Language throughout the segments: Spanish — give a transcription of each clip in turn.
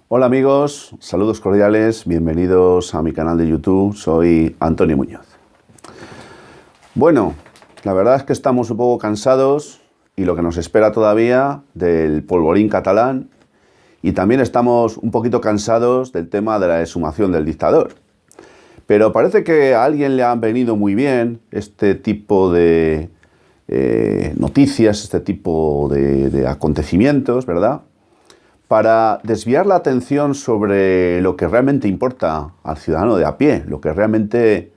Hola amigos, saludos cordiales, bienvenidos a mi canal de YouTube, soy Antonio Muñoz. Bueno, la verdad es que estamos un poco cansados y lo que nos espera todavía del polvorín catalán, y también estamos un poquito cansados del tema de la exhumación del dictador. Pero parece que a alguien le han venido muy bien este tipo de noticias, este tipo de acontecimientos, ¿verdad?, para desviar la atención sobre lo que realmente importa al ciudadano de a pie, lo que realmente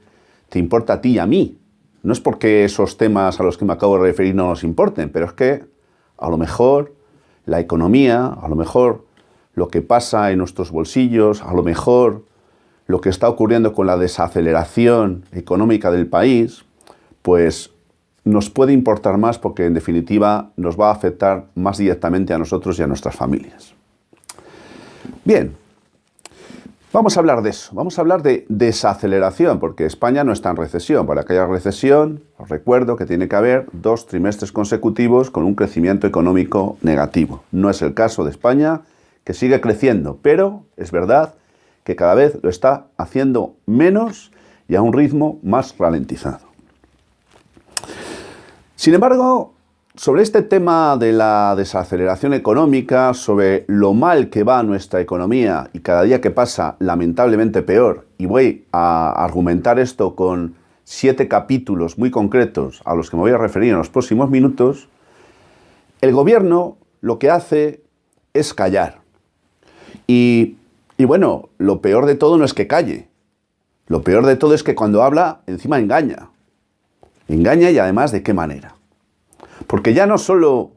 te importa a ti y a mí. No es porque esos temas a los que me acabo de referir no nos importen, pero es que a lo mejor la economía, a lo mejor lo que pasa en nuestros bolsillos, a lo mejor lo que está ocurriendo con la desaceleración económica del país, pues nos puede importar más porque en definitiva nos va a afectar más directamente a nosotros y a nuestras familias. Bien, vamos a hablar de eso, vamos a hablar de desaceleración, porque España no está en recesión. Para que haya recesión, os recuerdo que tiene que haber 2 trimestres consecutivos con un crecimiento económico negativo. No es el caso de España, que sigue creciendo, pero es verdad que cada vez lo está haciendo menos y a un ritmo más ralentizado. Sin embargo, sobre este tema de la desaceleración económica, sobre lo mal que va nuestra economía y cada día que pasa lamentablemente peor, y voy a argumentar esto con 7 capítulos muy concretos a los que me voy a referir en los próximos minutos, el gobierno lo que hace es callar. Y bueno, lo peor de todo no es que calle, lo peor de todo es que cuando habla encima engaña. Engaña, y además de qué manera. Porque ya no solo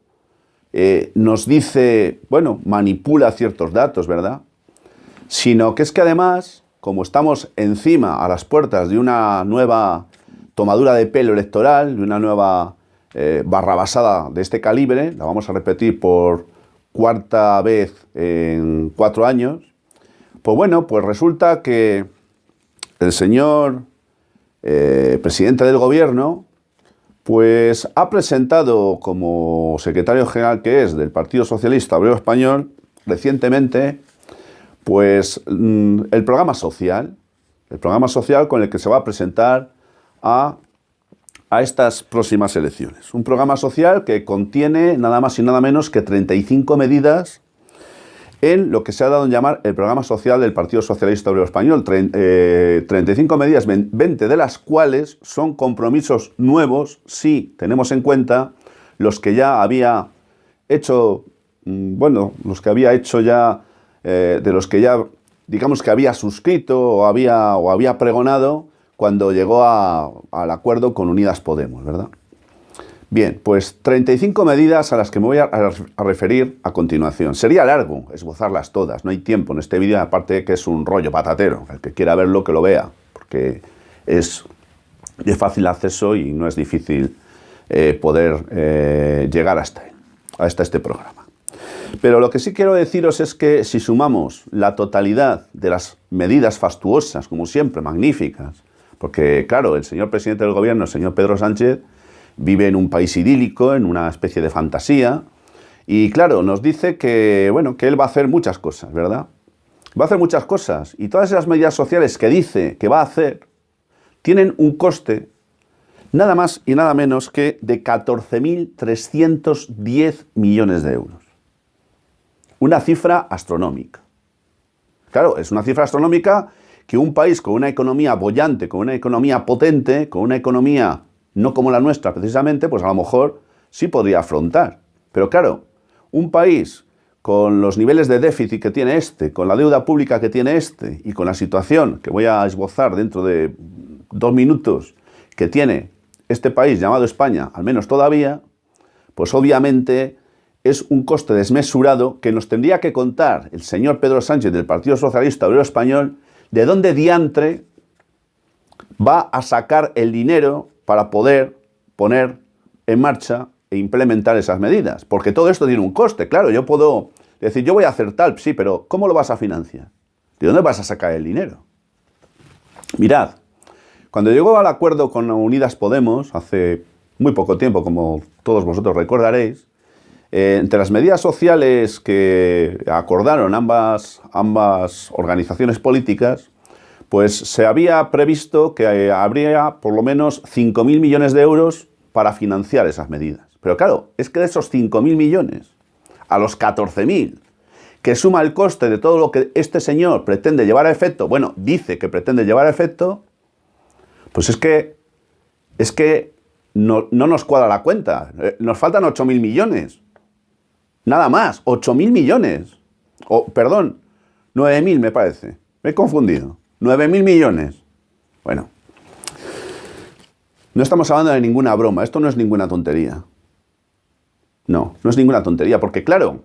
nos dice, bueno, manipula ciertos datos, ¿verdad?, sino que es que además, como estamos encima, a las puertas de una nueva tomadura de pelo electoral, de una nueva barrabasada de este calibre, la vamos a repetir por 4ª vez en 4 años, pues bueno, pues resulta que el señor presidente del gobierno pues ha presentado, como secretario general que es del Partido Socialista Obrero Español, recientemente, pues el programa social con el que se va a presentar a estas próximas elecciones. Un programa social que contiene nada más y nada menos que 35 medidas en lo que se ha dado en llamar el programa social del Partido Socialista Obrero Español. 35 medidas, 20 de las cuales son compromisos nuevos, si tenemos en cuenta los que ya había hecho, los que había hecho ya, de los que ya, digamos que había suscrito o había pregonado cuando llegó al acuerdo con Unidas Podemos, ¿verdad? Bien, pues 35 medidas a las que me voy a referir a continuación. Sería largo esbozarlas todas, no hay tiempo en este vídeo, aparte que es un rollo patatero. El que quiera verlo, que lo vea, porque es de fácil acceso y no es difícil poder llegar hasta este programa. Pero lo que sí quiero deciros es que si sumamos la totalidad de las medidas fastuosas, como siempre, magníficas, porque claro, el señor presidente del gobierno, el señor Pedro Sánchez, vive en un país idílico, en una especie de fantasía, y claro, nos dice que, bueno, que él va a hacer muchas cosas, ¿verdad? Va a hacer muchas cosas, y todas esas medidas sociales que dice que va a hacer tienen un coste nada más y nada menos que de 14.310 millones de euros. Una cifra astronómica. Claro, es una cifra astronómica que un país con una economía boyante, con una economía potente, con una economía no como la nuestra precisamente, pues a lo mejor sí podría afrontar. Pero claro, un país con los niveles de déficit que tiene este, con la deuda pública que tiene este y con la situación que voy a esbozar dentro de 2 minutos que tiene este país llamado España, al menos todavía, pues obviamente es un coste desmesurado que nos tendría que contar el señor Pedro Sánchez del Partido Socialista Obrero Español de dónde diantre va a sacar el dinero para poder poner en marcha e implementar esas medidas. Porque todo esto tiene un coste. Claro, yo puedo decir, yo voy a hacer tal, sí, pero ¿cómo lo vas a financiar? ¿De dónde vas a sacar el dinero? Mirad, cuando llegó al acuerdo con Unidas Podemos, hace muy poco tiempo, como todos vosotros recordaréis, Entre las medidas sociales que acordaron ambas organizaciones políticas, pues se había previsto que habría por lo menos 5.000 millones de euros para financiar esas medidas. Pero claro, es que de esos 5.000 millones a los 14.000, que suma el coste de todo lo que este señor pretende llevar a efecto, bueno, dice que pretende llevar a efecto, pues es que no nos cuadra la cuenta. Nos faltan 8.000 millones. Nada más, 8.000 millones. Perdón, 9.000 me parece. Me he confundido. 9.000 millones. Bueno, no estamos hablando de ninguna broma. Esto no es ninguna tontería. No es ninguna tontería. Porque claro,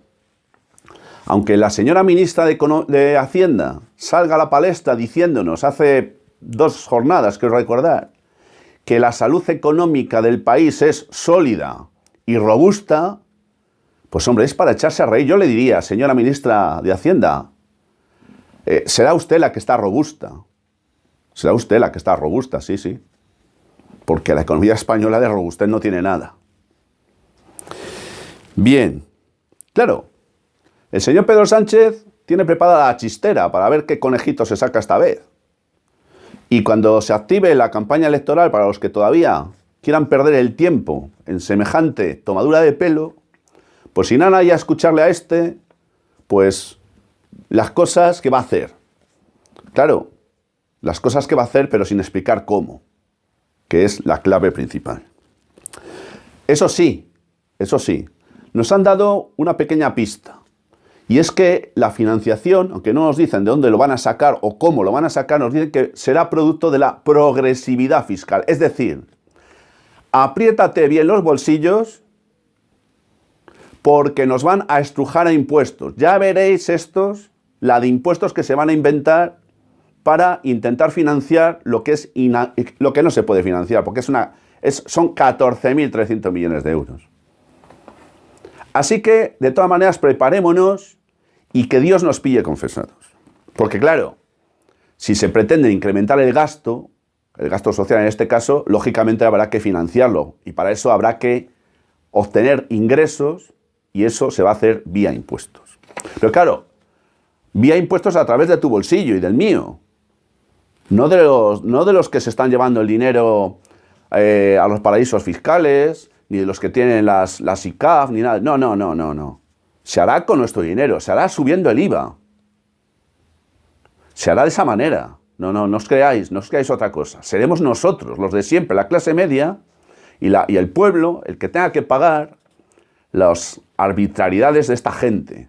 aunque la señora ministra de Hacienda salga a la palestra diciéndonos hace 2 jornadas, quiero recordar, que la salud económica del país es sólida y robusta, pues hombre, es para echarse a reír. Yo le diría, señora ministra de Hacienda, será usted la que está robusta. Será usted la que está robusta, sí. Porque la economía española de robustez no tiene nada. Bien, claro, el señor Pedro Sánchez tiene preparada la chistera para ver qué conejito se saca esta vez. Y cuando se active la campaña electoral, para los que todavía quieran perder el tiempo en semejante tomadura de pelo, pues sin nada ya escucharle a este, pues las cosas que va a hacer. Claro, las cosas que va a hacer, pero sin explicar cómo, que es la clave principal. Eso sí, nos han dado una pequeña pista. Y es que la financiación, aunque no nos dicen de dónde lo van a sacar o cómo lo van a sacar, nos dicen que será producto de la progresividad fiscal. Es decir, apriétate bien los bolsillos porque nos van a estrujar a impuestos. Ya veréis la de impuestos que se van a inventar para intentar financiar lo que no se puede financiar, porque son 14.300 millones de euros. Así que, de todas maneras, preparémonos y que Dios nos pille confesados. Porque claro, si se pretende incrementar el gasto social en este caso, lógicamente habrá que financiarlo. Y para eso habrá que obtener ingresos y eso se va a hacer vía impuestos. Pero claro, vía impuestos a través de tu bolsillo y del mío. No de los que se están llevando el dinero a los paraísos fiscales, ni de los que tienen las ICAF, ni nada. No. Se hará con nuestro dinero, se hará subiendo el IVA. Se hará de esa manera. No os creáis otra cosa. Seremos nosotros, los de siempre, la clase media y el pueblo, el que tenga que pagar las arbitrariedades de esta gente,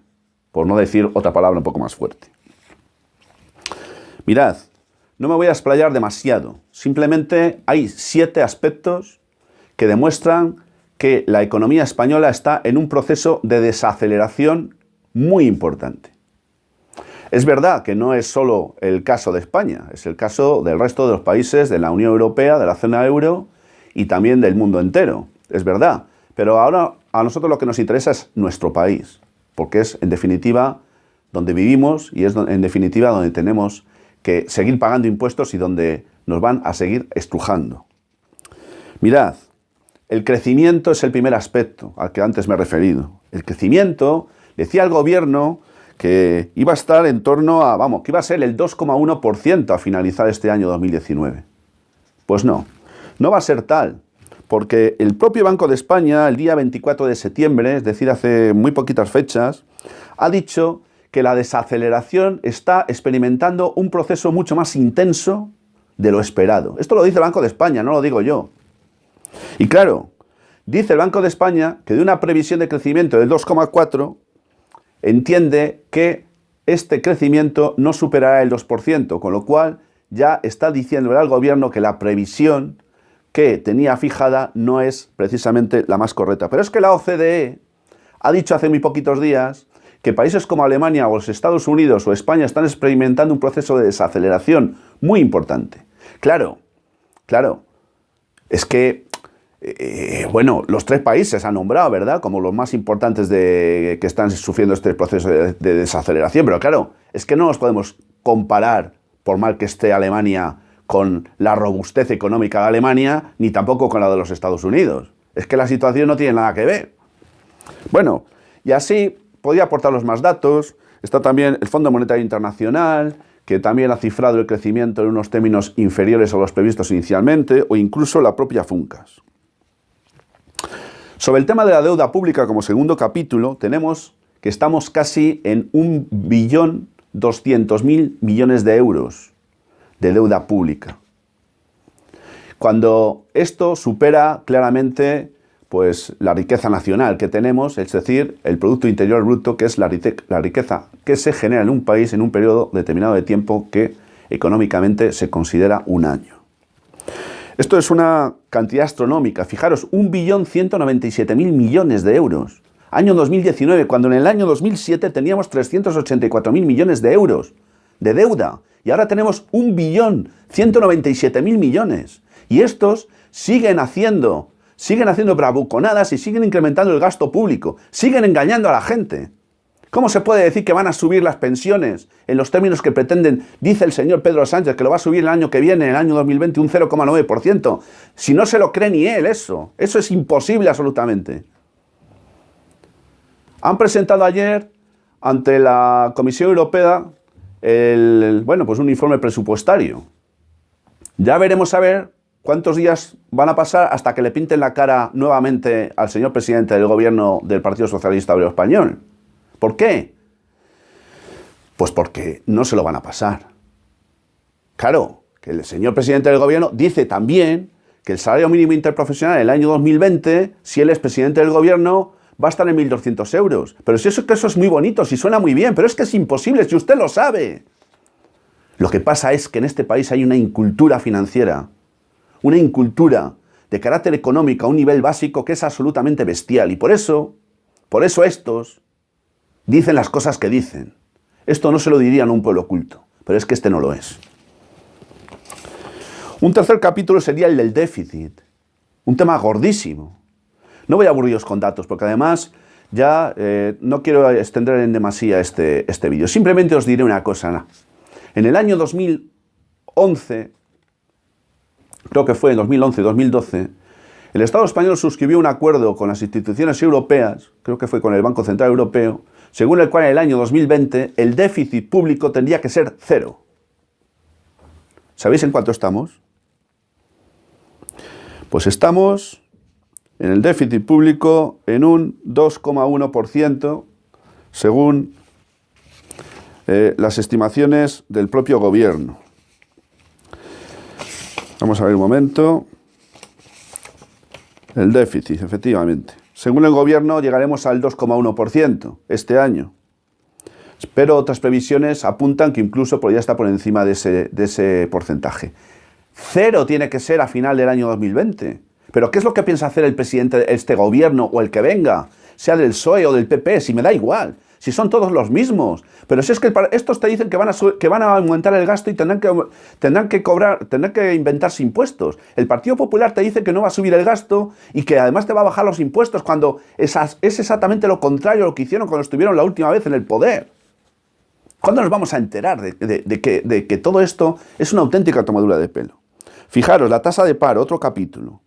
por no decir otra palabra un poco más fuerte. Mirad, no me voy a explayar demasiado. Simplemente hay 7 aspectos que demuestran que la economía española está en un proceso de desaceleración muy importante. Es verdad que no es solo el caso de España, es el caso del resto de los países de la Unión Europea, de la zona euro y también del mundo entero. Es verdad, pero ahora a nosotros lo que nos interesa es nuestro país, porque es en definitiva donde vivimos y es en definitiva donde tenemos que seguir pagando impuestos y donde nos van a seguir estrujando. Mirad, el crecimiento es el primer aspecto al que antes me he referido. El crecimiento, decía el gobierno que iba a estar en torno a, que iba a ser el 2,1% a finalizar este año 2019. Pues no va a ser tal, porque el propio Banco de España, el día 24 de septiembre, es decir, hace muy poquitas fechas, ha dicho que la desaceleración está experimentando un proceso mucho más intenso de lo esperado. Esto lo dice el Banco de España, no lo digo yo. Y claro, dice el Banco de España que de una previsión de crecimiento del 2,4 entiende que este crecimiento no superará el 2%, con lo cual ya está diciéndole al gobierno que la previsión que tenía fijada no es precisamente la más correcta. Pero es que la OCDE ha dicho hace muy poquitos días que países como Alemania o los Estados Unidos o España están experimentando un proceso de desaceleración muy importante. Claro, es que los 3 países han nombrado, ¿verdad?, como los más importantes que están sufriendo este proceso de desaceleración. Pero claro, es que no nos podemos comparar, por mal que esté Alemania, con la robustez económica de Alemania, ni tampoco con la de los Estados Unidos. Es que la situación no tiene nada que ver. Bueno, y así podría aportaros más datos. Está también el Fondo Monetario Internacional, que también ha cifrado el crecimiento en unos términos inferiores a los previstos inicialmente, o incluso la propia Funcas. Sobre el tema de la deuda pública, como segundo capítulo, tenemos que estamos casi en 1.200.000 millones de euros de deuda pública. Cuando esto supera claramente pues, la riqueza nacional que tenemos, es decir, el Producto Interior Bruto, que es la riqueza que se genera en un país en un periodo determinado de tiempo que económicamente se considera un año. Esto es una cantidad astronómica. Fijaros, 1.197.000 millones de euros. Año 2019, cuando en el año 2007 teníamos 384.000 millones de euros de deuda. Y ahora tenemos 1.197.000 millones. Y estos siguen haciendo bravuconadas y siguen incrementando el gasto público. Siguen engañando a la gente. ¿Cómo se puede decir que van a subir las pensiones en los términos que pretenden? Dice el señor Pedro Sánchez que lo va a subir el año que viene, en el año 2020, un 0,9%. Si no se lo cree ni él eso. Eso es imposible absolutamente. Han presentado ayer ante la Comisión Europea un informe presupuestario. Ya veremos a ver cuántos días van a pasar hasta que le pinten la cara nuevamente al señor presidente del gobierno del Partido Socialista Obrero Español. ¿Por qué? Pues porque no se lo van a pasar. Claro, que el señor presidente del gobierno dice también que el salario mínimo interprofesional en el año 2020, si él es presidente del gobierno, va a estar en 1.200 euros. Pero si eso es muy bonito, si suena muy bien, pero es que es imposible, si usted lo sabe. Lo que pasa es que en este país hay una incultura financiera, una incultura de carácter económico a un nivel básico que es absolutamente bestial. Y por eso estos dicen las cosas que dicen. Esto no se lo dirían a un pueblo culto, pero es que este no lo es. Un tercer capítulo sería el del déficit, un tema gordísimo. No voy a aburriros con datos, porque además ya no quiero extender en demasía este vídeo. Simplemente os diré una cosa. En el año 2011, creo que fue en 2011-2012, el Estado español suscribió un acuerdo con las instituciones europeas, creo que fue con el Banco Central Europeo, según el cual en el año 2020 el déficit público tendría que ser 0. ¿Sabéis en cuánto estamos? Pues estamos en el déficit público en un 2,1% según las estimaciones del propio gobierno. Vamos a ver un momento. El déficit, efectivamente. Según el gobierno llegaremos al 2,1% este año. Pero otras previsiones apuntan que incluso podría estar por encima de ese porcentaje. 0 tiene que ser a final del año 2020. ¿Pero qué es lo que piensa hacer el presidente de este gobierno o el que venga? Sea del PSOE o del PP, si me da igual. Si son todos los mismos. Pero si es que estos te dicen que van a aumentar el gasto y tendrán que inventarse impuestos. El Partido Popular te dice que no va a subir el gasto y que además te va a bajar los impuestos cuando es exactamente lo contrario a lo que hicieron cuando estuvieron la última vez en el poder. ¿Cuándo nos vamos a enterar de que todo esto es una auténtica tomadura de pelo? Fijaros, la tasa de paro, otro capítulo.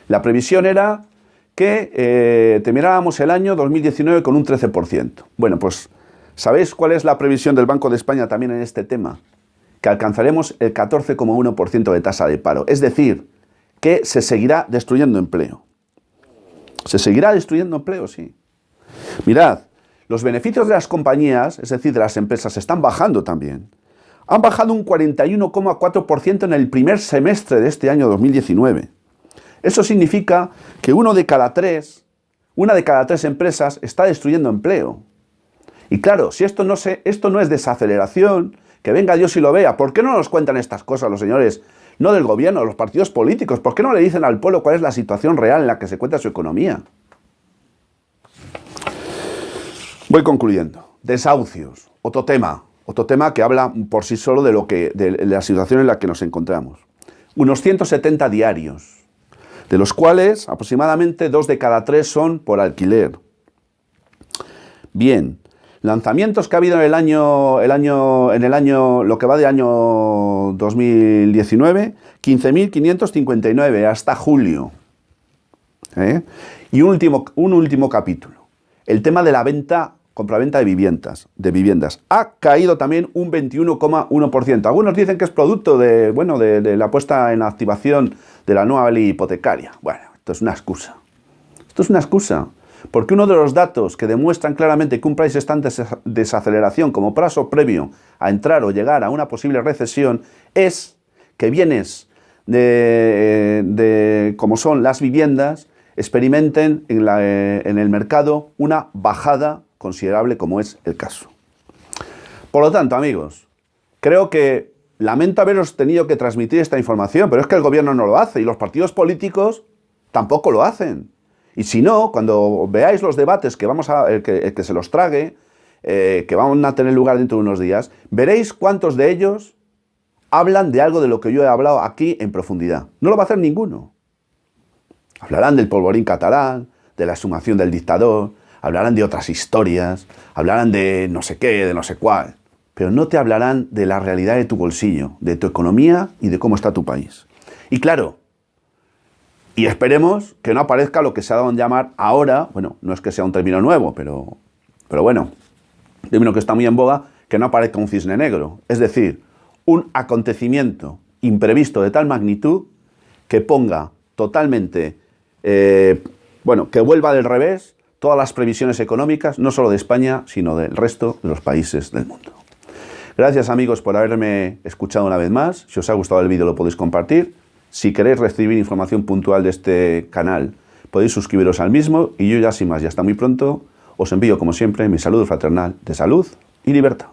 La previsión era que terminábamos el año 2019 con un 13%. Bueno, pues, ¿sabéis cuál es la previsión del Banco de España también en este tema? Que alcanzaremos el 14,1% de tasa de paro. Es decir, que se seguirá destruyendo empleo. ¿Se seguirá destruyendo empleo? Sí. Mirad, los beneficios de las compañías, es decir, de las empresas, están bajando también. Han bajado un 41,4% en el primer semestre de este año 2019. Eso significa que una de cada tres empresas está destruyendo empleo. Y claro, si esto no es desaceleración, que venga Dios y lo vea. ¿Por qué no nos cuentan estas cosas los señores, no del gobierno, los partidos políticos? ¿Por qué no le dicen al pueblo cuál es la situación real en la que se encuentra su economía? Voy concluyendo. Desahucios, otro tema que habla por sí solo de la situación en la que nos encontramos. Unos 170 diarios. De los cuales aproximadamente 2 de cada 3 son por alquiler. Bien, lanzamientos que ha habido lo que va de año 2019, 15.559 hasta julio. Y un último capítulo. el tema de la compraventa de viviendas. Ha caído también un 21,1%. Algunos dicen que es producto de la puesta en activación de la nueva ley hipotecaria. Bueno, esto es una excusa. Esto es una excusa. Porque uno de los datos que demuestran claramente que un país está en desaceleración como paso previo a entrar o llegar a una posible recesión es que bienes como son las viviendas experimenten en el mercado una bajada considerable, como es el caso. Por lo tanto, amigos, creo que lamento haberos tenido que transmitir esta información, pero es que el gobierno no lo hace y los partidos políticos tampoco lo hacen. Y si no, cuando veáis los debates que que se los trague, que van a tener lugar dentro de unos días, veréis cuántos de ellos hablan de algo de lo que yo he hablado aquí en profundidad. No lo va a hacer ninguno. Hablarán del polvorín catalán, de la exhumación del dictador, hablarán de otras historias, hablarán de no sé qué, de no sé cuál, pero no te hablarán de la realidad de tu bolsillo, de tu economía y de cómo está tu país. Y claro, y esperemos que no aparezca lo que se ha dado en llamar ahora, bueno, no es que sea un término nuevo, pero bueno, un término que está muy en boga, que no aparezca un cisne negro, es decir, un acontecimiento imprevisto de tal magnitud que ponga totalmente, que vuelva del revés todas las previsiones económicas, no solo de España, sino del resto de los países del mundo. Gracias, amigos, por haberme escuchado una vez más. Si os ha gustado el vídeo, lo podéis compartir. Si queréis recibir información puntual de este canal, podéis suscribiros al mismo. Y yo ya sin más, y hasta muy pronto, os envío, como siempre, mi saludo fraternal de salud y libertad.